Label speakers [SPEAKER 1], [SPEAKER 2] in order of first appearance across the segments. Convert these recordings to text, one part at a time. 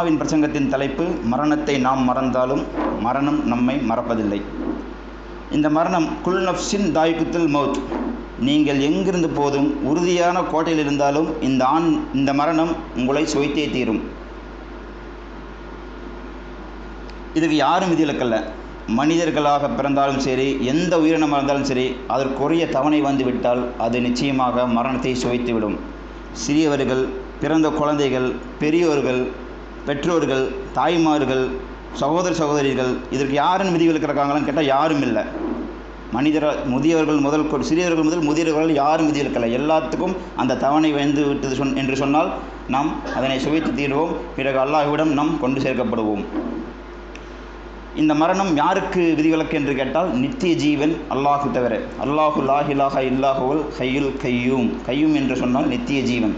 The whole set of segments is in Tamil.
[SPEAKER 1] ஜும்மாவின் பிரசங்கத்தின் தலைப்பு மரணத்தை நாம் மறந்தாலும் மரணம் நம்மை மறப்பதில்லை. இந்த மரணம் குல் நஃப்ஸின் தாயிகுத்துல் மௌத், நீங்கள் எங்கிருந்து போதும் உறுதியான கோட்டையில் இருந்தாலும் இந்த மரணம் உங்களை சுவைத்தே தீரும். இதுக்கு யாரும் விதிவிலக்கல்ல. மனிதர்களாக பிறந்தாலும் சரி, எந்த உயிரினமாக இருந்தாலும் சரி, அதற்குரிய தவணை வந்துவிட்டால் அது நிச்சயமாக மரணத்தை சுவைத்துவிடும். சிறியவர்கள், பிறந்த குழந்தைகள், பெரியோர்கள், பெற்றோர்கள், தாய்மார்கள், சகோதர சகோதரிகள், இதற்கு யாரும் விதிவிலக்கிறாங்களான்னு கேட்டால் யாரும் இல்லை. முதியவர்கள் முதல் சிறியவர்கள் முதல் முதியவர்கள் யாரும் விதிவிலக்கலை. எல்லாத்துக்கும் அந்த தவணை வந்து விட்டது என்று சொன்னால் நாம் அதனை சுவைத்து தீர்வோம். பிறகு அல்லாஹ்விடம் நாம் கொண்டு சேர்க்கப்படுவோம். இந்த மரணம் யாருக்கு விதிவிலக்கு என்று கேட்டால் நித்திய ஜீவன் அல்லாஹு தவிர. அல்லாஹு லா இலாஹா இல்லாஹுவல் ஹய்யுல் கய்யூம். கய்யூம் என்று சொன்னால் நித்திய ஜீவன்.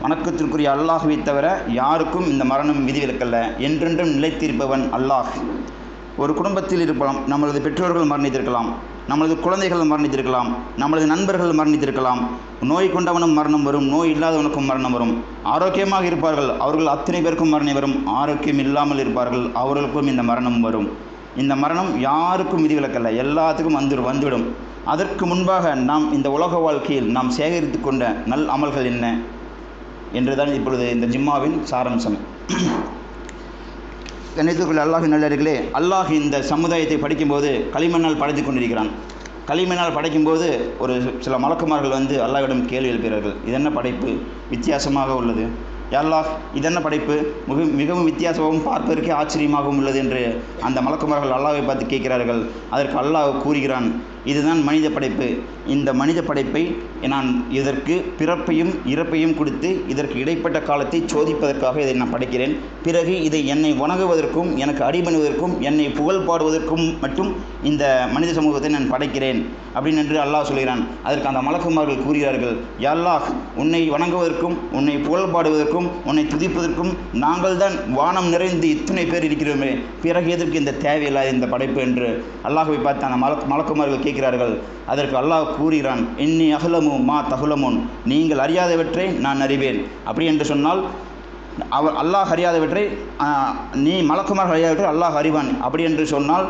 [SPEAKER 1] வணக்கத்திற்குரிய அல்லாஹுவை தவிர யாருக்கும் இந்த மரணம் விதிவிலக்கல்ல. என்றென்றும் நிலைத்திருப்பவன் அல்லாஹ். ஒரு குடும்பத்தில் இருக்கலாம், நம்மளது பெற்றோர்கள் மரணித்திருக்கலாம், நம்மளது குழந்தைகள் மரணித்திருக்கலாம், நம்மளது நண்பர்கள் மரணித்திருக்கலாம். நோய் கொண்டவனும் மரணம் வரும், நோய் இல்லாதவனுக்கும் மரணம் வரும். ஆரோக்கியமாக இருப்பார்கள், அவர்கள் அத்தனை பேருக்கும் மரணம் வரும். ஆரோக்கியம் இல்லாமல் இருப்பார்கள், அவர்களுக்கும் இந்த மரணம் வரும். இந்த மரணம் யாருக்கும் விதிவிலக்கல்ல, எல்லாத்துக்கும் வந்துவிடும். அதற்கு முன்பாக நாம் இந்த உலக வாழ்க்கையில் நாம் சேகரித்து கொண்ட நல் அமல்கள் என்ன என்றுதான் இப்பொழுது இந்த ஜும்மாவின் சாராம்சம். கண்ணியத்துக்குரிய அல்லாஹின் நல்லடிகளே, அல்லாஹ் இந்த சமுதாயத்தை படிக்கும்போது களிமண்ணால் படைத்து கொண்டிருக்கிறான். களிமண்ணால் படைக்கும்போது ஒரு சில மலக்குமார்கள் வந்து அல்லாஹ்விடம் கேள்வி எழுப்புகிறார்கள். இதென்ன படைப்பு, வித்தியாசமாக உள்ளது. அல்லாஹ் இதென்ன படைப்பு, மிகவும் வித்தியாசமாகவும் பார்ப்பதற்கே ஆச்சரியமாகவும் உள்ளது என்று அந்த மலக்குமார்கள் அல்லாஹ்வை பார்த்து கேட்கிறார்கள். அதற்கு அல்லாஹ் கூறுகிறான், இதுதான் மனித படைப்பு. இந்த மனித படைப்பை நான் இதற்கு பிறப்பையும் இறப்பையும் கொடுத்து இதற்கு இடைப்பட்ட காலத்தை சோதிப்பதற்காக இதை நான் படைக்கிறேன். பிறகு இதை என்னை வணங்குவதற்கும் எனக்கு அடிபணிவதற்கும் என்னை புகழ் பாடுவதற்கும் மட்டும் இந்த மனித சமூகத்தை நான் படைக்கிறேன் அப்படின்னு என்று அல்லாஹ் சொல்கிறான். அதற்கு அந்த மலக்குமார்கள் கூறுகிறார்கள், யா அல்லாஹ், உன்னை வணங்குவதற்கும் உன்னை புகழ் பாடுவதற்கும் உன்னை துதிப்பதற்கும் நாங்கள் தான் வானம் நிறைந்து இத்தனை பேர் இருக்கிறோமே, பிறகு எதற்கு இந்த தேவையில்லாத இந்த படைப்பு என்று அல்லாஹ்வை பார்த்து அந்த மலக்குமார்கள் கேட்கிறார்கள். அதற்கு அல்லாஹ் கூறுகிறான், இன்னி அஹ்லமு மா தஹ்லமுன், நீங்கள் அறியாதவற்றை நான் அறிவேன். அப்படி என்று சொன்னால் அல்லாஹ் அறியாதவற்றை நீ மலக்குமார்கள் அறியாதவற்றை அல்லாஹ் அறிவான். அப்படி என்று சொன்னால்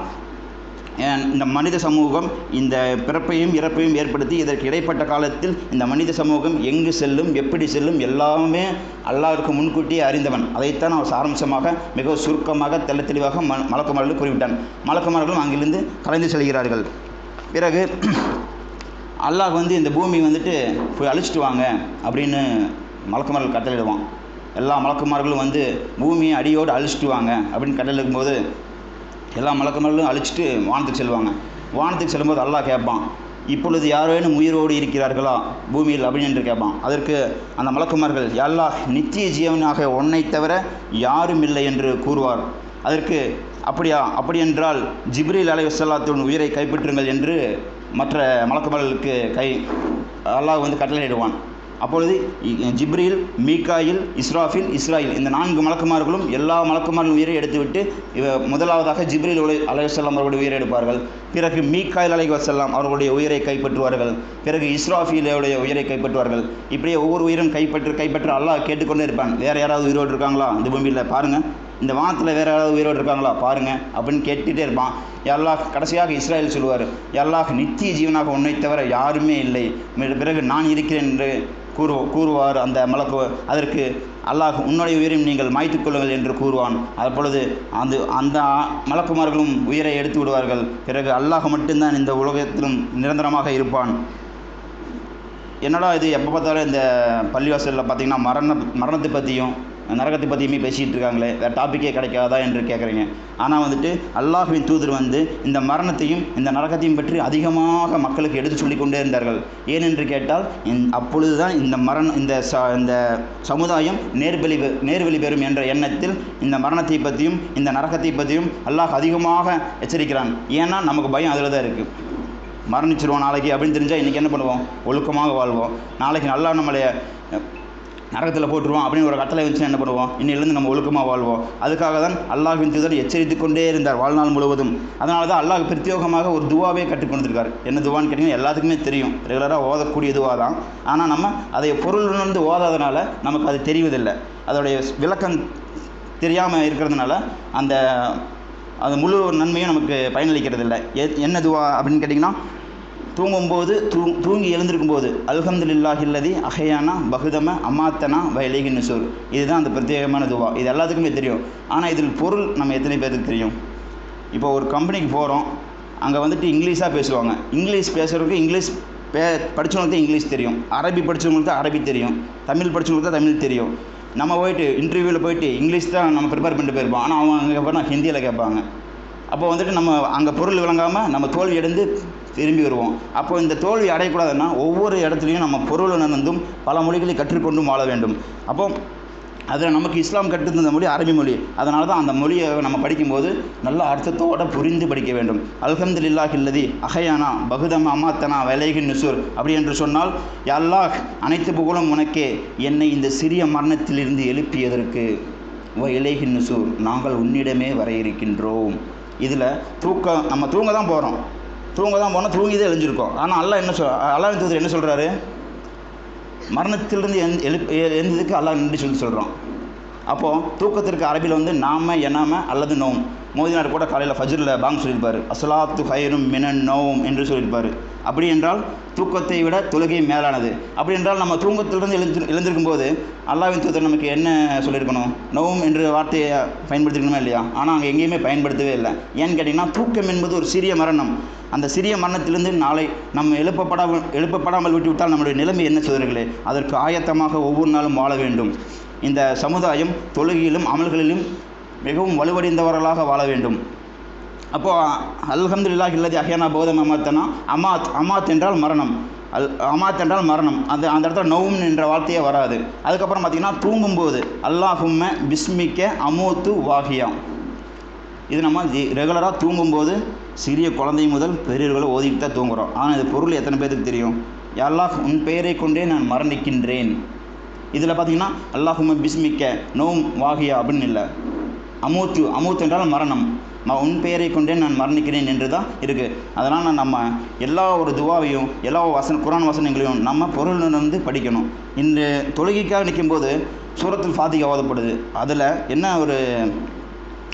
[SPEAKER 1] இந்த மனித சமூகம் இந்த பிறப்பையும் இறப்பையும் ஏற்படுத்தி இதற்கு இடைப்பட்ட காலத்தில் இந்த மனித சமூகம் எங்கு செல்லும், எப்படி செல்லும், எல்லாமே அல்லாஹ்விற்கு முன்கூட்டியே அறிந்தவன். அதைத்தான் அவர் சாராம்சமாக மிகவும் சுருக்கமாக தெள்ள தெளிவாக மலக்குமார்கள் கூறிவிட்டான். மலக்குமார்களும் அங்கிருந்து கலைந்து செல்கிறார்கள். பிறகு அல்லாஹ் வந்து இந்த பூமி வந்துட்டு போய் அழிச்சிட்டு வாங்க அப்படின்னு மலக்குமார்கள் கட்டளையிடுவான். எல்லா மலக்குமார்களும் வந்து பூமியை அடியோடு அழிச்சிட்டு வாங்க அப்படின்னு கட்டளையிடும்போது எல்லா மலக்குமார்களும் அழிச்சிட்டு வானத்துக்கு செல்வாங்க. வானத்துக்கு செல்லும்போது அல்லாஹ் கேட்பான், இப்பொழுது யாரேனும் உயிரோடு இருக்கிறார்களா பூமியில் அப்படின்னு என்று கேட்பான். அதற்கு அந்த மலக்குமார்கள், யா அல்லாஹ், நித்திய ஜீவனாக உன்னை தவிர யாரும் இல்லை என்று கூறுவார். அதற்கு அப்படியா, அப்படி என்றால் ஜிப்ரீல் அலைஹிஸ்ஸலாத்தின் உயிரை கைப்பற்றுங்கள் என்று மற்ற மலக்குமார்களுக்கு அல்லாஹ் வந்து கட்டளையிடுவான். அப்பொழுது ஜிப்ரீல், மீகாயில், இஸ்ராஃபில், இஸ்ராயில் இந்த 4 மலக்குமார்களும் எல்லா மலக்குமாரின் உயிரை எடுத்துவிட்டு முதலாவதாக ஜிப்ரீல் அலைஹிஸ்ஸலாம் அவர்களுடைய உயிரை எடுப்பார்கள். பிறகு மீகாயில் அலைஹிஸ்ஸலாம் அவர்களுடைய உயிரை கைப்பற்றுவார்கள். பிறகு இஸ்ராஃபீலுடைய உயிரை கைப்பற்றுவார்கள். இப்படியே ஒவ்வொரு உயிரும் கைப்பற்ற அல்லாஹ் கேட்டுக்கொண்டே இருப்பான். வேறு யாராவது உயிரோடு இருக்காங்களா இந்த பூமியில் பாருங்கள், இந்த வானத்தில் வேறு யாராவது உயிரோடு இருக்காங்களா பாருங்கள் அப்படின்னு கேட்டுகிட்டே இருப்பான். அல்லாஹ் கடைசியாக இஸ்ராயேல் சொல்லுவார், அல்லாஹ் நித்திய ஜீவனாக உன்னை தவிர யாருமே இல்லை, பிறகு நான் இருக்கிறேன் என்று கூறுவார் அந்த மலக்கு. அதற்கு அல்லாஹ், உன்னுடைய உயிரையும் நீங்கள் மாய்த்துக் கொள்ளுங்கள் என்று கூறுவான். அப்பொழுது அந்த மலக்குமார்களும் உயிரை எடுத்து விடுவார்கள். பிறகு அல்லாஹ் மட்டும்தான் இந்த உலகத்திலும் நிரந்தரமாக இருப்பான். என்னடா இது, எப்போ பார்த்தாலும் இந்த பள்ளிவாசலில் பார்த்திங்கன்னா மரணத்தை பற்றியும் நரகத்தை பற்றியுமே பேசிகிட்டு இருக்காங்களே, வேறு டாப்பிக்கே கிடைக்காதா என்று கேட்குறீங்க. ஆனால் வந்துட்டு அல்லாஹ்வின் தூதர் வந்து இந்த மரணத்தையும் இந்த நரகத்தையும் பற்றி அதிகமாக மக்களுக்கு எடுத்து சொல்லி கொண்டே இருந்தார்கள். ஏனென்று கேட்டால் அப்பொழுது தான் இந்த சமுதாயம் நேர்வழி பெறும் என்ற எண்ணத்தில் இந்த மரணத்தை பற்றியும் இந்த நரகத்தை பற்றியும் அல்லாஹ் அதிகமாக எச்சரிக்கிறான். ஏன்னா நமக்கு பயம் அதில் தான் இருக்குது. மரணிச்சிருவோம் நாளைக்கு அப்படின்னு தெரிஞ்சால் இன்றைக்கி என்ன பண்ணுவோம், ஒழுக்கமாக வாழ்வோம். நாளைக்கு நல்லா நம்மளை நரகத்தில் போட்டுருவோம் அப்படின்னு ஒரு கட்டளை வச்சு என்ன பண்ணுவோம், இன்னிலிருந்து நம்ம ஒழுக்கமாக வாழ்வோம். அதுக்காக தான் அல்லாஹ்வின் தூதர் எச்சரித்து கொண்டே இருந்தார் வாழ்நாள் முழுவதும். அதனால தான் அல்லாஹ் பிரத்யேகமாக ஒரு துவாவே கற்றுக் கொடுத்துருக்காரு. என்ன துவான்னு கேட்டிங்கன்னா எல்லாத்துக்குமே தெரியும், ரெகுலராக ஓதக்கூடிய துவா தான். ஆனால் நம்ம அதை பொருள் உணர்ந்து ஓதாதனால நமக்கு அது தெரிவதில்லை. அதோடைய விளக்கம் தெரியாமல் இருக்கிறதுனால அந்த அது முழு நன்மையும் நமக்கு பயனளிக்கிறது இல்லை. என்ன துவா அப்படின்னு கேட்டிங்கன்னா, தூங்கும்போது தூங்கி எழுந்திருக்கும் போது அல்ஹம்துலில்லாஹில்லதி அஹயானா பகுதம அமாத்தனா வயலேகி நுசூர், இதுதான் அந்த பிரத்யேகமான துவா. இது எல்லாத்துக்குமே தெரியும். ஆனால் இதில் பொருள் நம்ம எத்தனை பேருக்கு தெரியும்? இப்போ ஒரு கம்பெனிக்கு போகிறோம், அங்கே வந்துட்டு இங்கிலீஷாக பேசுவாங்க. இங்கிலீஷ் பேசுகிறவங்களுக்கு இங்கிலீஷ் படித்தவங்களுக்கு இங்கிலீஷ் தெரியும், அரபி படித்தவங்களுக்கு அரபி தெரியும், தமிழ் படித்தவங்களுக்கு தமிழ் தெரியும். நம்ம போயிட்டு இன்டர்வியூவில் போயிட்டு இங்கிலீஷ் தான் நம்ம ப்ரிப்பேர் பண்ணிட்டு போயிருப்போம். ஆனால் அவங்க அங்கே போனால் ஹிந்தியில் கேட்பாங்க. அப்போ வந்துட்டு நம்ம அங்கே பொருள் விளங்காமல் நம்ம தோல்வி அடைந்து திரும்பி வருவோம். அப்போ இந்த தோல்வி அடையக்கூடாதுன்னா ஒவ்வொரு இடத்துலையும் நம்ம பொருள் உணர்ந்தும் பல மொழிகளை கற்றுக்கொண்டும் வாழ வேண்டும். அப்போ அதில் நமக்கு இஸ்லாம் கற்றுத்தந்த மொழி அரபி மொழி. அதனால தான் அந்த மொழியை நம்ம படிக்கும்போது நல்ல அர்த்தத்தோடு புரிந்து படிக்க வேண்டும். அல்ஹம்துலில்லாஹில்லதி அஹயானா பகுதம அமாத்தனா வயலேகி நுசூர் அப்படி என்று சொன்னால், யா அல்லாஹ் அனைத்து புகழும் உனக்கே, என்னை இந்த சிறிய மரணத்திலிருந்து எழுப்பியதற்கு, வயலேகி நுசூர் நாங்கள் உன்னிடமே வர இருக்கின்றோம். இதில் நம்ம தூங்க தான் போகிறோம், தூங்கி தான் எழுஞ்சிருக்கோம். ஆனால் அல்லாஹ்வின் தூதர் என்ன சொல்கிறாரு? மரணத்திலிருந்து எழுந்ததுக்கு அல்லாஹ் நன்றி சொல்கிறோம். அப்போது தூக்கத்திற்கு அரபியில் வந்து நாம எனாம அல்லது நோம். மோதினார் கூட காலையில் ஃபஜ்ரில் பாங் சொல்லியிருப்பார், அஸ்ஸலாத்து ஹைரும் மினன் நௌம் என்று சொல்லியிருப்பார். அப்படி என்றால் தூக்கத்தை விட தொழுகை மேலானது. அப்படி என்றால் நம்ம தூக்கத்திலிருந்து எழுந்திருக்கும் போது அல்லாஹ்வின் தூதர் நமக்கு என்ன சொல்லியிருக்கணும்? நௌம் என்ற வார்த்தையை பயன்படுத்திக்கணுமா இல்லையா? ஆனால் அங்கே எங்கேயுமே பயன்படுத்தவே இல்லை. ஏன்னு கேட்டிங்கன்னா, தூக்கம் என்பது ஒரு சிறிய மரணம். அந்த சிறிய மரணத்திலிருந்து நாளை நம்ம எழுப்பப்படாமல் விட்டுவிட்டால் நம்முடைய நிலைமை என்ன சோதர்களே? அதற்கு ஆயத்தமாக ஒவ்வொரு நாளும் வாழ வேண்டும். இந்த சமுதாயம் தொழுகையிலும் அமல்களிலும் மிகவும் வலுவடைந்தவர்களாக வாழ வேண்டும். அப்போது அல்ஹம்துலில்லாஹில்லதி அஹ்யானா பகுதம அமாத்தனா, அமாத் என்றால் மரணம், அமாத் என்றால் மரணம். அந்த இடத்துல நௌம் என்ற வார்த்தையே வராது. அதுக்கப்புறம் பார்த்திங்கன்னா, தூங்கும்போது அல்லாஹும்ம பிஸ்மிக்க அமூத்து வாஹியா, இது நம்ம ரெகுலராக தூங்கும்போது சிறிய குழந்தை முதல் பெரியவர்களை ஓதிட்டு தான் தூங்குகிறோம். ஆனால் இது பொருள் எத்தனை பேருக்கு தெரியும்? யா அல்லாஹ் உன் பெயரை கொண்டே நான் மரணிக்கின்றேன். இதில் பார்த்திங்கன்னா அல்லாஹும்ம பிஸ்மிக்க நௌம் வாஹியா அப்படின்னு இல்லை, அமூத் என்றால் மரணம், உன் பெயரை கொண்டே நான் மரணிக்கிறேன் என்று தான் இருக்குது. அதனால் நம்ம எல்லா ஒரு துவாவையும் எல்லா குர்ஆன் வசனங்களையும் நம்ம பொருளிலிருந்து படிக்கணும். இந்த தொழுகைக்காக நிற்கும்போது சூரத்துல் ஃபாத்திஹா ஓதப்படுது. அதில் என்ன ஒரு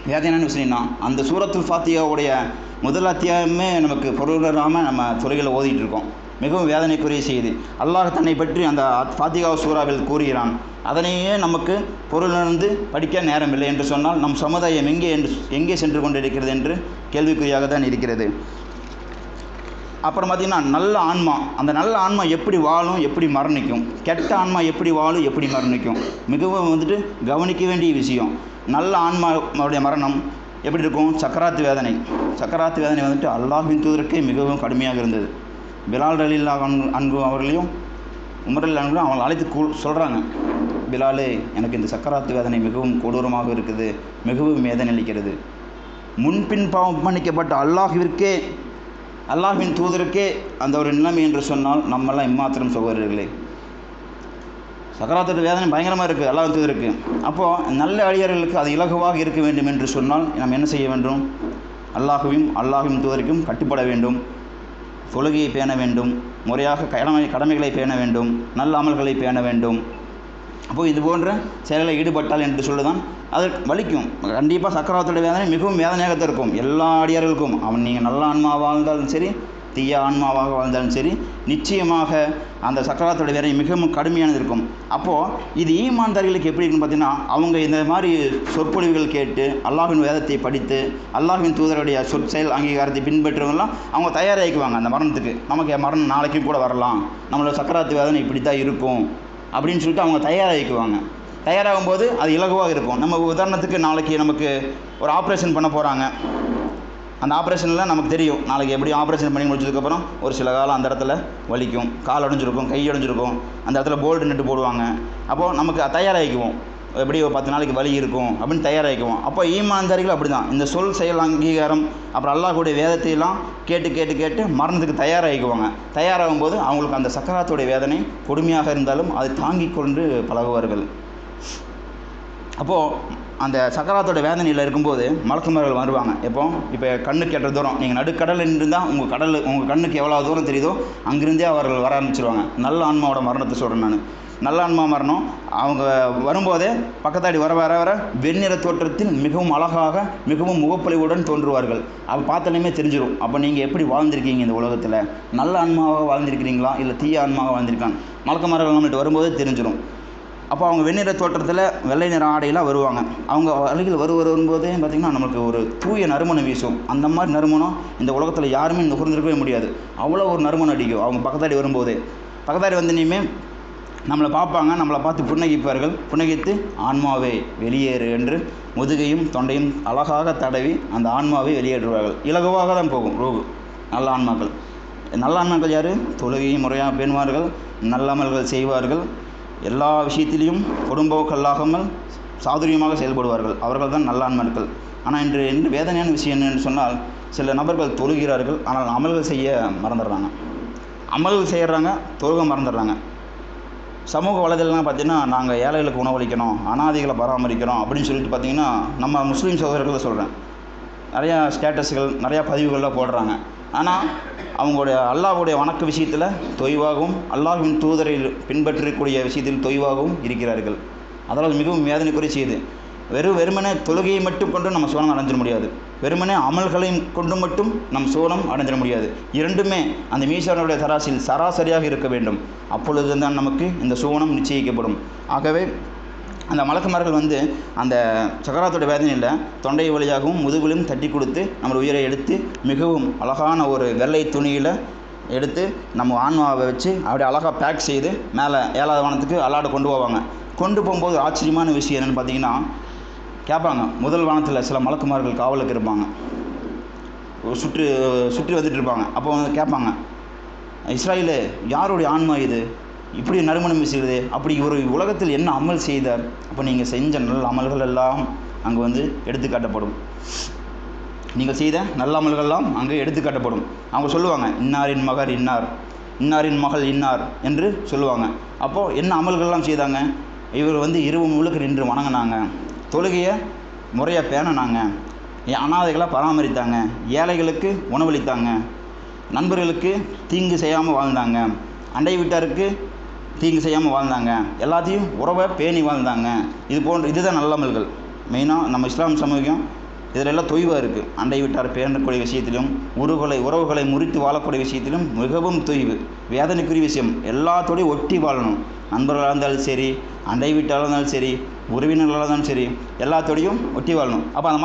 [SPEAKER 1] வேதனையான விஷயம்னா, அந்த சூரத்துல் ஃபாத்திஹாவுடைய முதல் அத்தியாயமே நமக்கு பொருளாமல் நம்ம தொழுகையில் ஓதிட்டு இருக்கோம். மிகவும் வேதனைக்குரிய செய்தி. அல்லாஹ் தன்னை பற்றி அந்த ஃபாத்திஹா சூராவில் கூறுகிறான். அதனையே நமக்கு பொருளிலிருந்து படிக்க நேரமில்லை என்று சொன்னால் நம் சமுதாயம் எங்கே சென்று கொண்டிருக்கிறது என்று கேள்விக்குறியாக தான் இருக்கிறது. அப்புறம் பார்த்திங்கன்னா, நல்ல ஆன்மா, அந்த நல்ல ஆன்மா எப்படி வாழும், எப்படி மரணிக்கும்? கெட்ட ஆன்மா எப்படி வாழும், எப்படி மரணிக்கும்? மிகவும் வந்துட்டு கவனிக்க வேண்டிய விஷயம். நல்ல ஆன்மாவுடைய மரணம் எப்படி இருக்கும்? சக்கராத்து வேதனை வந்துட்டு அல்லாஹ்வின் தூதருக்கே மிகவும் கடுமையாக இருந்தது. பிலால் ரலியல்லாஹு அன்ஹு அவர்களையும் உமர் ரலியல்லாஹு அன்ஹு அவங்களை அழைத்து சொல்கிறாங்க, பிலாலே, எனக்கு இந்த சக்கராத்து வேதனை மிகவும் கொடூரமாக இருக்குது, மிகவும் வேதனை அளிக்கிறது. முன்பின் பாவம் மன்னிக்கப்பட்ட அல்லாஹ்வின் தூதருக்கே அந்த ஒரு நிலைமை என்று சொன்னால் நம்மெல்லாம் இம்மாத்திரம் சகோதரர்களே. சக்கராத்து வேதனை பயங்கரமாக இருக்குது அல்லாஹ்வின் தூதருக்கு. அப்போது நல்ல அடியார்களுக்கு அது இலகுவாக இருக்க வேண்டும் என்று சொன்னால் நம்ம என்ன செய்ய வேண்டும்? அல்லாஹ்வின் தூதருக்கும் கட்டுப்பட வேண்டும், தொழுகையை பேண வேண்டும், முறையாக கடமைகளை பேண வேண்டும், நல்ல அமல்களை பேண வேண்டும். அப்போது இது போன்ற செயலில் ஈடுபட்டால் என்று சொல்லுதான் அது வலிக்கும். கண்டிப்பாக சக்கராத்துடைய வேதனை மிகவும் வேதனையாக இருக்கும் எல்லா அடியார்களுக்கும். நீங்கள் நல்ல ஆன்மாவாக வாழ்ந்தாலும் சரி, தீய ஆன்மாவாக வாழ்ந்தாலும் சரி, நிச்சயமாக அந்த சக்கராத்துடைய வேதனை மிகவும் கடுமையானது இருக்கும். அப்போது இது ஈமான்தாரிகளுக்கு எப்படி இருக்குன்னு பார்த்தீங்கன்னா, அவங்க இந்த மாதிரி சொற்பொழிவுகள் கேட்டு அல்லாஹ்வின் வேதத்தை படித்து அல்லாஹ்வின் தூதருடைய செயல் அங்கீகாரத்தை பின்பற்றுவங்களாம் அவங்க தயாராகிக்குவாங்க. அந்த மரணத்துக்கு, நமக்கு மரணம் நாளைக்கும் கூட வரலாம், நம்மளோட சக்கராத்து வேதனை இப்படி தான் இருக்கும் அப்படின்னு சொல்லிட்டு அவங்க தயாராகிக்குவாங்க. தயாராகும்போது அது இலகுவாக இருக்கும். நம்ம உதாரணத்துக்கு, நாளைக்கு நமக்கு ஒரு ஆப்ரேஷன் பண்ண போகிறாங்க. அந்த ஆப்ரேஷனில் நமக்கு தெரியும், நாளைக்கு எப்படி ஆப்ரேஷன் பண்ணி முடிச்சதுக்கப்புறம் ஒரு சில காலம் அந்த இடத்துல வலிக்கும், கால் உடைஞ்சிருக்கும், கை உடைஞ்சிருக்கும், அந்த இடத்துல போல்டு நட்டு போடுவாங்க. அப்போது நமக்கு தயாராகிக்குவோம், எப்படி ஒரு 10 நாளைக்கு வலி இருக்கும் அப்படின்னு தயாராகிக்குவோம். அப்போ ஈமான்தாரிகள் அப்படி தான் இந்த செயல் அங்கீகாரம் அப்புறம் அல்லாஹ்வுடைய வேதத்தையெல்லாம் கேட்டு மரணத்துக்கு தயாராகிக்குவாங்க. தயாராகும்போது அவங்களுக்கு அந்த சக்கராத்துடைய வேதனை கொடுமையாக இருந்தாலும் அதை தாங்கி கொண்டு பழகுவார்கள். அப்போது அந்த சக்கராத்தோட வேதனையில் இருக்கும்போது மலக்குமார்கள் வருவாங்க. இப்போ கண்ணுக்கு எட்டுற தூரம் நீங்கள் நடுக்கடல் இருந்தால் உங்கள் கண்ணுக்கு எவ்வளோ தூரம் தெரியுதோ அங்கிருந்தே அவர்கள் வர ஆரம்பிச்சிருவாங்க. நல்ல ஆன்மாவோட மரணத்தை சொல்கிறேன் நான். நல்ல ஆன்மா மரணம் அவங்க வரும்போதே பக்கத்தாடி வர வர வர வெண்ணிற தோற்றத்தில் மிகவும் அழகாக மிகவும் முகப்பொலிவுடன் தோன்றுவார்கள். அப்போ பார்த்தாலுமே தெரிஞ்சிடும், அப்போ நீங்கள் எப்படி வாழ்ந்திருக்கீங்க இந்த உலகத்தில், நல்ல ஆன்மாவாக வாழ்ந்திருக்கிறீங்களா இல்லை தீய ஆன்மாவாக வாழ்ந்திருக்காங்க. மலக்குமார்கள் நம்மகிட்ட வரும்போதே தெரிஞ்சிடும். அப்போ அவங்க வெண்ணிற தோற்றத்தில் வெள்ளை நிற ஆடையெல்லாம் வருவாங்க. அவங்க அருகில் வரும்போதே பார்த்திங்கன்னா நம்மளுக்கு ஒரு தூய நறுமணம் வீசும். அந்த மாதிரி நறுமணம் இந்த உலகத்தில் யாருமே நுகர்ந்திருக்கவே முடியாது. அவ்வளோ ஒரு நறுமணம் அடிக்கும் அவங்க பக்கத்தாடி வரும்போதே. பக்கத்தாடி வந்தனையுமே நம்மளை பார்ப்பாங்க, நம்மளை பார்த்து புன்னகிப்பார்கள். புன்னகித்து ஆன்மாவே வெளியேறு என்று முதுகையும் தொண்டையும் அழகாக தடவி அந்த ஆன்மாவை வெளியேற்றுவார்கள். இலகுவாக தான் போகும் ரூபு. நல்ல ஆன்மாக்கள். நல்ல ஆன்மாக்கள் யார்? தொழுகையை முறையாக பேணுவார்கள், நல்லமல்கள் செய்வார்கள், எல்லா விஷயத்திலையும் கொடும்போக்கல்லாகாமல் சாதுரியமாக செயல்படுவார்கள். அவர்கள் தான் நல்ல ஆன்மாக்கள். ஆனால் இன்று வேதனையான விஷயம் என்னென்னு சொன்னால், சில நபர்கள் தொழுகிறார்கள், ஆனால் அமல்கள் செய்ய மறந்துடுறாங்க. அமல்கள் செய்கிறாங்க, தொழுகை மறந்துடுறாங்க. சமூக வலைதளம்லாம் பார்த்திங்கன்னா நாங்கள் ஏழைகளுக்கு உணவளிக்கணும், அனாதைகளை பராமரிக்கிறோம் அப்படின்னு சொல்லிட்டு பார்த்திங்கன்னா நம்ம முஸ்லீம் சகோதரர்களை சொல்கிறேன், நிறையா ஸ்டேட்டஸ்கள் நிறையா பதிவுகளில் போடுறாங்க. ஆனால் அவங்களுடைய அல்லாஹ்வுடைய வணக்க விஷயத்தில் தொய்வாகவும் அல்லாஹ்வின் தூதரை பின்பற்றக்கூடிய விஷயத்தில் தொய்வாகவும் இருக்கிறார்கள். அதனால் மிகவும் வேதனைக்குரிய செய்து. வெறுமனே தொழுகையை மட்டும் கொண்டு நம்ம சோனம் அடைஞ்சிட முடியாது, வெறுமனே அமல்களையும் கொண்டு மட்டும் நம் சோனம் அடைஞ்சிட முடியாது. இரண்டுமே அந்த மீசானுடைய தராசில் சராசரியாக இருக்க வேண்டும். அப்பொழுது தான் நமக்கு இந்த சோனம் நிச்சயிக்கப்படும். ஆகவே அந்த மலக்குமார்கள் அந்த சக்கராத்தோட வேதனையில் தொண்டை வழியாகவும் முதுகிலும் தட்டி கொடுத்து நம்ம உயிரை எடுத்து மிகவும் அழகான ஒரு வெள்ளை துணியில் எடுத்து நம்ம ஆன்மாவை வச்சு அப்படியே அழகாக பேக் செய்து மேலே 7வது வானத்துக்கு அல்லாட கொண்டு போவாங்க. கொண்டு போகும்போது ஆச்சரியமான விஷயம் என்னென்னு பார்த்தீங்கன்னா, கேட்பாங்க. முதல் வானத்தில் சில மலக்குமார்கள் காவலுக்கு இருப்பாங்க, சுற்றி வந்துட்டு இருப்பாங்க. அப்போ கேட்பாங்க, இஸ்ராயேலே யாருடைய ஆன்மா இது, இப்படி நறுமணம் வீசுகிறது, அப்படி ஒரு உலகத்தில் என்ன அமல் செய்தார்? அப்போ நீங்கள் செஞ்ச நல்ல அமல்கள் எல்லாம் அங்கே எடுத்து காட்டப்படும். நீங்கள் செய்த நல்ல அமல்கள்லாம் அங்கே எடுத்து காட்டப்படும். அவங்க சொல்லுவாங்க, இன்னாரின் மகர் இன்னார், இன்னாரின் மகள் இன்னார் என்று சொல்லுவாங்க. அப்போது என்ன அமல்கள்லாம் செய்தாங்க? இவர் இரவு முழுக்க நின்று வணங்கினாங்க, தொழுகையை முறையாக பேணினாங்க, அனாதைகளாக பராமரித்தாங்க, ஏழைகளுக்கு உணவளித்தாங்க, நண்பர்களுக்கு தீங்கு செய்யாமல் வாழ்ந்தாங்க, அண்டை வீட்டாருக்கு தீங்கு செய்யாமல் வாழ்ந்தாங்க, எல்லாத்தையும் உறவை பேணி வாழ்ந்தாங்க. இதுதான் நல்லமல்கள். மெயினாக நம்ம இஸ்லாம் சமூகம் இதில் எல்லாம் தொய்வாக இருக்குது. அண்டை வீட்டார் பேணக்கூடிய விஷயத்திலும் உறவுகளை முறித்து வாழக்கூடிய விஷயத்திலும் மிகவும் தொய்வு. வேதனைக்குரிய விஷயம். எல்லாத்தோடையும் ஒட்டி வாழணும். நண்பர்களாக இருந்தாலும் சரி, அண்டை வீட்டாக இருந்தாலும் சரி, உறவினர்களாக இருந்தாலும் சரி, எல்லாத்தோடையும் ஒட்டி வாழணும். அப்போ அந்த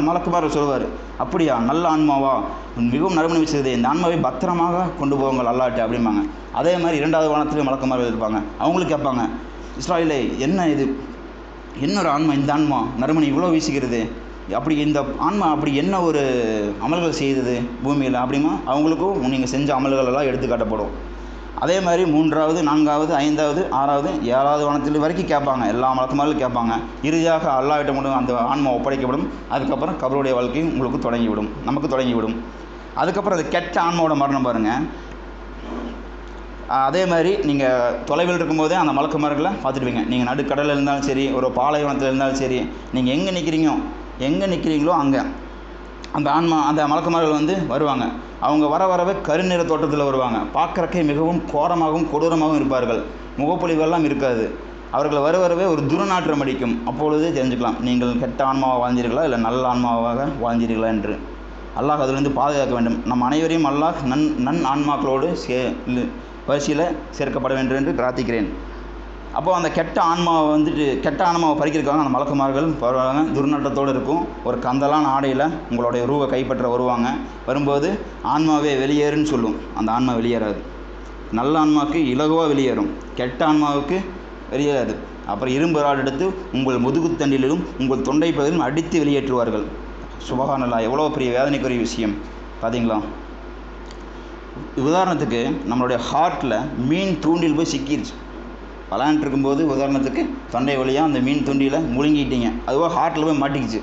[SPEAKER 1] மலக்குமார் சொல்லுவார், அப்படியா நல்ல ஆன்மாவா, மிகவும் நறுமணம் வீசுகிறது, இந்த ஆன்மாவை பத்திரமாக கொண்டு போவாங்க அல்லாஹ்ட்ட அப்படிம்பாங்க. அதே மாதிரி 2வது வானத்திலே மலக்குமார்கள் இருப்பாங்க. அவங்களுக்கு கேட்பாங்க, இஸ்ராயேலே என்ன இது, இன்னொரு ஆன்மா, இந்த ஆன்மா நறுமணம் இவ்வளோ வீசுகிறது, அப்படி இந்த ஆன்மா அப்படி என்ன ஒரு அமல்கள் செய்தது பூமியில் அப்படிமா அவங்களுக்கும் நீங்கள் செஞ்ச அமல்கள் எல்லாம் எடுத்து காட்டப்படும். அதே மாதிரி 3வது 4வது 5வது 6வது 7வது வானத்தில் வரைக்கும் கேட்பாங்க. எல்லா மலக்குமார்களும் கேட்பாங்க. இறுதியாக அல்லாஹ்விடம் மட்டும் அந்த ஆன்மா ஒப்படைக்கப்படும். அதுக்கப்புறம் கபருடைய வாழ்க்கையும் உங்களுக்கு தொடங்கிவிடும், நமக்கு தொடங்கிவிடும். அதுக்கப்புறம் அது கெட்ட ஆன்மாவோட மரணம் பாருங்கள். அதே மாதிரி நீங்கள் தொலைவில் இருக்கும்போதே அந்த மலக்குமார்களை பார்த்துடுவீங்க. நீங்கள் நடுக்கடலில் இருந்தாலும் சரி, ஒரு பாலைவனத்தில் இருந்தாலும் சரி, நீங்கள் எங்கே நிற்கிறீங்களோ அங்கே அந்த மலக்குமார்கள் வருவாங்க. அவங்க வரவே கருநிற தோட்டத்தில் வருவாங்க. பார்க்குறக்கே மிகவும் கோரமாகவும் கொடூரமாகவும் இருப்பார்கள். முகப்பொலிவெல்லாம் இருக்காது. அவர்கள் வரவே ஒரு துர்நாற்றம் அடிக்கும். அப்பொழுது தெரிஞ்சுக்கலாம் நீங்கள் கெட்ட ஆன்மாவாக வாழ்ந்தீர்களா இல்லை நல்ல ஆன்மாவாக வாழ்ந்தீர்களா என்று. அல்லாஹ் அதிலிருந்து பாதுகாக்க வேண்டும். நம் அனைவரையும் அல்லாஹ் நன் ஆன்மாக்களோடு வரிசையில் சேர்க்கப்பட வேண்டும் என்று பிரார்த்திக்கிறேன். அப்போது அந்த கெட்ட ஆன்மாவை பறிக்கிறதுக்காக அந்த மலக்குமார்கள் வருவாங்க. துர்நாற்றத்தோடு இருக்கும். ஒரு கந்தலான ஆடையில் உங்களுடைய ரூவை கைப்பற்ற வருவாங்க. வரும்போது ஆன்மாவே வெளியேறுன்னு சொல்லும். அந்த ஆன்மா வெளியேறாது. நல்ல ஆன்மாவுக்கு இலகுவாக வெளியேறும், கெட்ட ஆன்மாவுக்கு வெளியேறாது. அப்புறம் இரும்பு ராடு எடுத்து உங்கள் முதுகுத்தண்டிலும் உங்கள் தொண்டை பகுதியிலும் அடித்து வெளியேற்றுவார்கள். சுபஹானல்லாஹ், எவ்வளோ பெரிய வேதனைக்குரிய விஷயம் பார்த்தீங்களா? உதாரணத்துக்கு நம்மளுடைய ஹார்ட்டில் மீன் தூண்டில் போய் சிக்கிடுச்சு. விளாண்டுருக்கும்போது உதாரணத்துக்கு தொண்டை வழியாக அந்த மீன் தூண்டியில் முழுங்கிட்டீங்க, அதுவாக ஹார்ட்டில் போய் மாட்டிக்கிச்சு.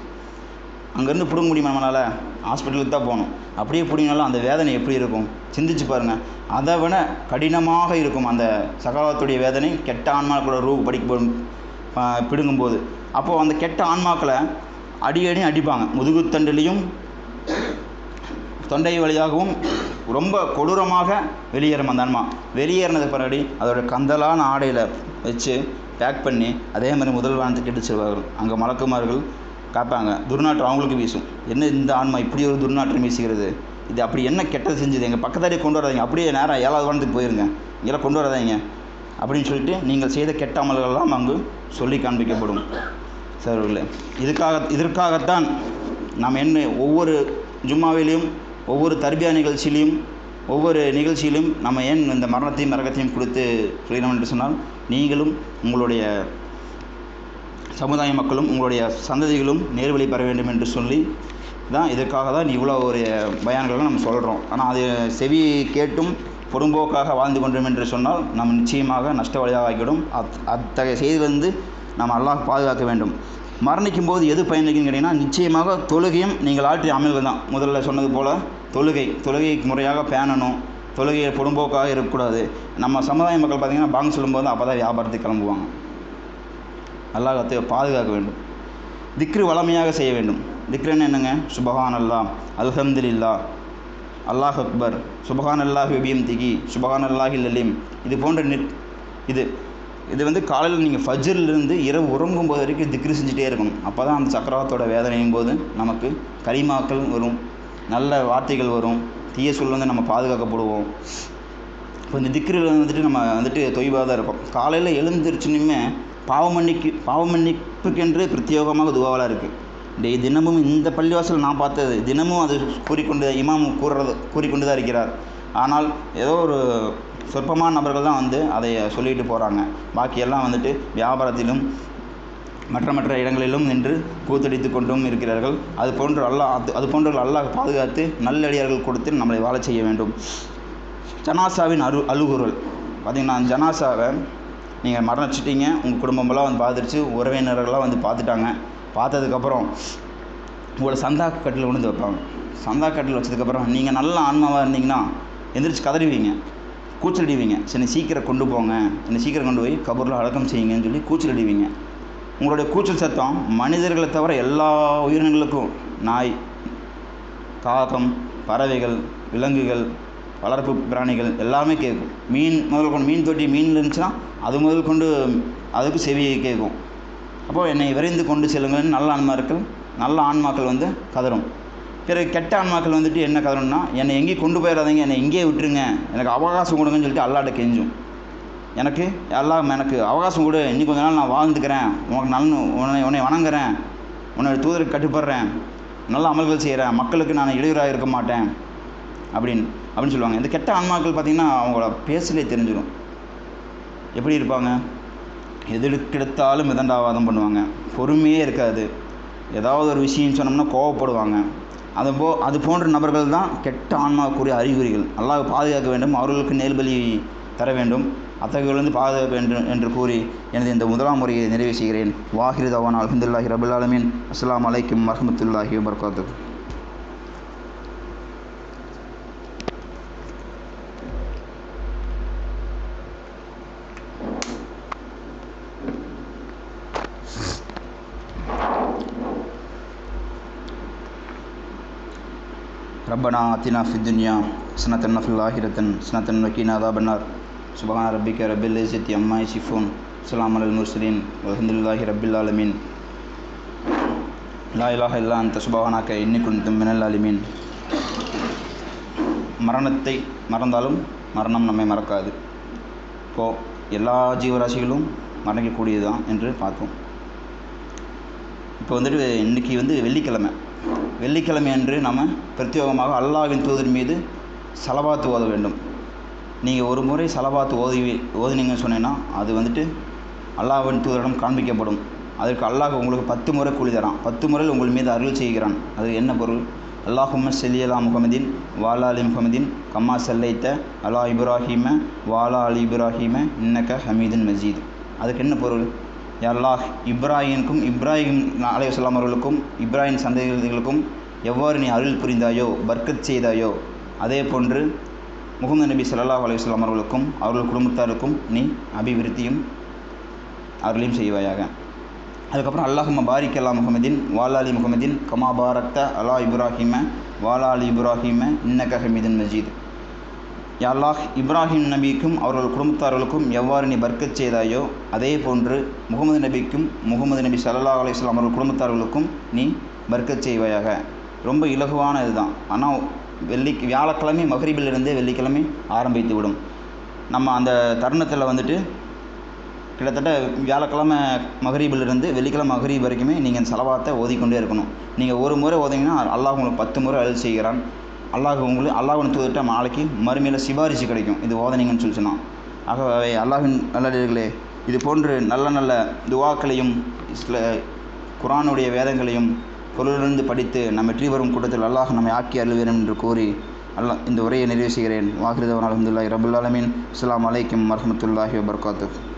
[SPEAKER 1] அங்கேருந்து பிடுங்க முடியுமா நம்மளால்? ஹாஸ்பிட்டலுக்கு தான் போகணும். அப்படியே பிடிங்கினாலும் அந்த வேதனை எப்படி இருக்கும் சிந்திச்சு பாருங்கள். அதை விட கடினமாக இருக்கும் அந்த சகாவத்துடைய வேதனை. கெட்ட ஆன்மாக்களோட ரூ பிடுங்கும்போது. அப்போது அந்த கெட்ட ஆன்மாக்களை அடியடி அடிப்பாங்க. முதுகுத்தண்டிலையும் தொண்டை வழியாகவும் ரொம்ப கொடூரமாக வெளியேறும் அந்த ஆன்மா. வெளியேறினதுக்கு பின்னாடி அதோட கந்தலான ஆடையில் வச்சு பேக் பண்ணி அதே மாதிரி முதல் வானத்துக்கு எடுத்து செல்வார்கள். அங்கே மலக்குமார்கள் காப்பாங்க. துர்நாற்றம் அவங்களுக்கு வீசும். என்ன இந்த ஆன்மா இப்படி ஒரு துர்நாற்றம் வீசுகிறது, இது அப்படி என்ன கெட்டது செஞ்சது, எங்கள் பக்கத்தாடியே கொண்டு வராதிங்க, அப்படியே நேரம் 7வது வானத்துக்கு போயிருங்க, இங்கெல்லாம் கொண்டு வராதிங்க அப்படின்னு சொல்லிட்டு நீங்கள் செய்த கெட்ட அமல்களெல்லாம் அங்கு சொல்லி காண்பிக்கப்படும். சரி, இதற்காகத்தான் நாம் என்ன ஒவ்வொரு ஜும்மாவிலையும் ஒவ்வொரு தர்பியா நிகழ்ச்சியிலையும் ஒவ்வொரு நிகழ்ச்சியிலும் நம்ம ஏன் இந்த மரணத்தையும் நரகத்தையும் கொடுத்து சொல்லினோம் என்று சொன்னால், நீங்களும் உங்களுடைய சமுதாய மக்களும் உங்களுடைய சந்ததிகளும் நேர்வழி பெற வேண்டும் என்று சொல்லி தான், இதற்காக தான் இவ்வளோ ஒரு பயான்களை நம்ம சொல்கிறோம். ஆனால் அது செவி கேட்டும் பொறும்போக்காக வாழ்ந்து கொண்டோம் என்று சொன்னால் நம்ம நிச்சயமாக நஷ்ட வழியாக ஆகிவிடும். அத்தகைய செய்தி நம்ம அல்லாஹ் பாதுகாக்க வேண்டும். மரணிக்கும் போது எது பயனளிக்குன்னு கேட்டிங்கன்னா, நிச்சயமாக தொழுகையும் நீங்கள் ஆற்றிய அமல்கள் தான். முதல்ல சொன்னது போல் தொழுகை முறையாக பேணணும். தொழுகையை பொடும்போக்காக இருக்கக்கூடாது. நம்ம சமுதாய மக்கள் பார்த்திங்கன்னா பாங்கு சொல்லும்போது அப்போ தான் வியாபாரத்துக்கு கிளம்புவாங்க. அல்லாஹ் பாதுகாக்க வேண்டும். திக்ரு வளமையாக செய்ய வேண்டும். திக்ருன்னு என்னங்க? சுபஹான் அல்லாஹ், அல்ஹம்துலில்லாஹ், அல்லாஹ் அக்பர், சுபஹான் அல்லாஹ் விபியம்திகி, சுபஹான் அல்லாஹில் அலீம். இது போன்ற இது காலையில் நீங்கள் ஃபஜ்ரிலிருந்து இரவு உறங்கும் போது வரைக்கும் திக்ரு செஞ்சுட்டே இருக்கணும். அப்போ தான் அந்த சக்கராத்தோட வேதனையும் போது நமக்கு கலிமாக்கள் வரும், நல்ல வார்த்தைகள் வரும், தீய சொல் நம்ம பாதுகாக்கப்படுவோம். இப்போ இந்த திக்ரில் நம்ம தொய்வாக தான் இருக்கும். காலையில் எழுந்திருச்சுன்னுமே பாவமன்னிப்புக்கென்று பிரத்யேகமாக துவாவலாக இருக்குது. தினமும் இந்த பள்ளிவாசல் நான் பார்த்தது, தினமும் அது இமாம் கூறிக்கொண்டு தான் இருக்கிறார். ஆனால் ஏதோ ஒரு சொற்பமான நபர்கள் தான் அதை சொல்லிட்டு போகிறாங்க. பாக்கியெல்லாம் வியாபாரத்திலும் மற்ற இடங்களிலும் நின்று கூத்தடித்து கொண்டும் இருக்கிறார்கள். அது போன்ற அல்லாஹ் பாதுகாத்து நல்லடியார்கள் கொடுத்து நம்மளை வாழ செய்ய வேண்டும். ஜனாசாவின் அழுகுரல் பார்த்திங்கன்னா, ஜனாசாவை நீங்கள் மரணிச்சிட்டிங்க, உங்கள் குடும்பமெல்லாம் பார்த்துருச்சு, உறவினர்கள்லாம் பார்த்துட்டாங்க. பார்த்ததுக்கப்புறம் உங்களோட சந்தாக்கு கட்டில் கொண்டு வைப்பாங்க. சந்தா கட்டில் வச்சதுக்கப்புறம் நீங்கள் நல்ல ஆன்மாவாக இருந்தீங்கன்னா எந்திரிச்சு கதறிவீங்க, கூச்சலிடுவீங்க. சரி சீக்கிரம் கொண்டு போங்க, என்னை சீக்கிரம் கொண்டு போய் கபூரில் அடக்கம் செய்யுங்கன்னு சொல்லி கூச்சலிடுவீங்க. உங்களுடைய கூச்சல் சத்தம் மனிதர்களை தவிர எல்லா உயிரினங்களுக்கும், நாய், காகம், பறவைகள், விலங்குகள், வளர்ப்பு பிராணிகள் எல்லாமே கேட்கும். மீன் தொட்டி மீன் இருந்துச்சுன்னா அது முதல் கொண்டு அதுக்கு செவியை கேட்கும். அப்போது என்னை விரைந்து கொண்டு செல்லுங்கன்னு நல்ல ஆன்மாக்கள் கதறும். பிறகு கெட்ட ஆன்மாக்கள் என்ன கதறணும்னா, என்னை எங்கேயும் கொண்டு போயிடாதீங்க, என்னை இங்கேயே விட்டுருங்க, எனக்கு அவகாசம் கொடுங்கன்னு சொல்லிட்டு அல்லாட்ட கெஞ்சும். எனக்கு அவகாசம் கொடு, இன்னும் கொஞ்ச நாள் நான் வாழ்ந்துக்கிறேன், உன்னை வணங்குறேன், உன்னை தூதருக்கு கட்டுப்படுறேன், நல்ல அமல்கள் செய்கிறேன், மக்களுக்கு நான் இடையூறாக இருக்க மாட்டேன் அப்படின்னு சொல்லுவாங்க. இந்த கெட்ட ஆன்மாக்கள் பார்த்திங்கன்னா அவங்கள பேசலே தெரிஞ்சிடும். எப்படி இருப்பாங்க? எதுக்கெடுத்தாலும் மிதண்டாவாதம் பண்ணுவாங்க, பொறுமையே இருக்காது, ஏதாவது ஒரு விஷயம் சொன்னோம்னா கோவப்படுவாங்க. அது போன்ற நபர்கள் தான் கெட்ட ஆன்மாவுக்குரிய அறிகுறிகள். அல்லாஹ் பாதுகாக்க வேண்டும், அவர்களுக்கு நேர்பலி தர வேண்டும், அத்தகையிலிருந்து பாதுகாக்க வேண்டும் என்று கூறி எனது இந்த முதலாம் முறையை நிறைவு செய்கிறேன். வாஹிரு தவானா அல்ஹம்துலில்லாஹி ரப்பில் ஆலமீன். அஸ்ஸலாமு அலைக்கும் வரஹ்மத்துல்லாஹி வபரகாத்துஹு. ரப்பனா ஆத்தினா ஃபித் துன்யா ஹஸனத்தன் வஃபில் ஆஹிரத்தி ஹஸனத்தன் வகீனா அஸாபன்னார். சுப்ஹான ரப்பிக ரப்பில் இஸ்ஸத்தி அம்மா யசிஃபூன், ஸலாமுன் அலல் முர்ஸலீன், வல்ஹம்துலில்லாஹி ரப்பில் ஆலமீன். லா இலாஹா இல்லா அன்த சுப்ஹானக இன்னி குன்து மினல் ஸாலிமீன். மரணத்தை மறந்தாலும் மரணம் நம்மை மறக்காது. இப்போது எல்லா ஜீவராசிகளும் மரணிக்கக்கூடியது தான் என்று பார்த்தோம். இப்போ இன்றைக்கி வெள்ளிக்கிழமை அன்று நம்ம பிரத்யேகமாக அல்லாஹ்வின் தூதர் மீது சலவாத்து ஓத வேண்டும். நீங்கள் ஒரு முறை சலவாத்து ஓதினீங்கன்னு சொன்னீங்கன்னா அது அல்லாஹ்வின் தூதரிடம் காண்பிக்கப்படும். அதற்கு அல்லாஹ் உங்களுக்கு 10 முறை கூலி தரான், 10 முறையில் உங்கள் மீது அருள் செய்கிறான். அது என்ன பொருள்? அல்லாஹும்ம ஸல்லி அலா முஹம்மதின் வாலா அலி முஹம்மதின் கம்மா ஸல்லைத அலா இப்ராஹீம வாலா அலி இப்ராஹீம இன்னக ஹமீதுன் மஜீத். அதுக்கு என்ன பொருள்? அல்லாஹ் இப்ராஹிம் அலைஹிஸ்ஸலாம் அவர்களுக்கும் இப்ராஹிம் சந்ததிகளுக்கும் எவ்வாறு நீ அருள் புரிந்தாயோ, பர்க்கத் செய்தாயோ, அதே போன்று முஹம்மது நபி ஸல்லல்லாஹு அலைஹி வஸல்லம் அவர்களுக்கும் அவர்கள் குடும்பத்தாருக்கும் நீ அபிவிருத்தியும் அருளையும் செய்வாயாக. அதுக்கப்புறம் அல்லாஹும்ம பாரிக் அலா முஹம்மதின் வாலாலி முஹம்மதின் கமா பாரக்த அலா இப்ராஹிம வாலாலி இப்ராஹிம இன்னக ஹமீதுன் மஜீத். யா அல்லாஹ், இப்ராஹிம் நபிக்கும் அவர்கள் குடும்பத்தார்களுக்கும் எவ்வாறு நீ பர்க்கத் செய்தாயோ அதே போன்று முகமது நபிக்கும் முகமது நபி ஸல்லல்லாஹு அலைஹி வஸல்லம் அவர்கள் குடும்பத்தார்களுக்கும் நீ பர்க்கத் செய்வாயாக. ரொம்ப இலகுவான இதுதான். ஆனால் வியாழக்கிழமை மகரிபிலிருந்தே வெள்ளிக்கிழமை ஆரம்பித்து விடும். நம்ம அந்த தருணத்தில் வந்துட்டு கிட்டத்தட்ட வியாழக்கிழமை மகரீபிலிருந்து வெள்ளிக்கிழமை மகரீப் வரைக்குமே நீங்கள் சலவாத்தை ஓதிக்கொண்டே இருக்கணும். நீங்கள் ஒரு முறை ஓதிங்கன்னா அல்லாஹ் உங்களுக்கு 10 முறை அருள் செய்கிறான். அல்லாஹ்வின் தூதர்கிட்ட நாளைக்கு மறுமையில் சிபாரிசு கிடைக்கும் இது ஓதனீங்கன்னு சொல்லி சொன்னான். ஆகவே அல்லாஹ்வின் நல்லடியார்களே, இது போன்று நல்ல நல்ல துவாக்களையும் குர்ஆனுடைய வேதங்களையும் பொருளிலிருந்து படித்து நம்ம வெற்றி பெறும் கூட்டத்தில் அல்லாஹ் நம்மை ஆக்கி அருள் வேண்டும் என்று கூறி இந்த உரையை நிறைவு செய்கிறேன். வாஹிரு தஅவானா அல்ஹம்துலில்லாஹி ரப்பில் ஆலமீன். அஸ்ஸலாமு அலைக்கும் வரஹ்மத்துல்லாஹி வபரகாத்துஹு.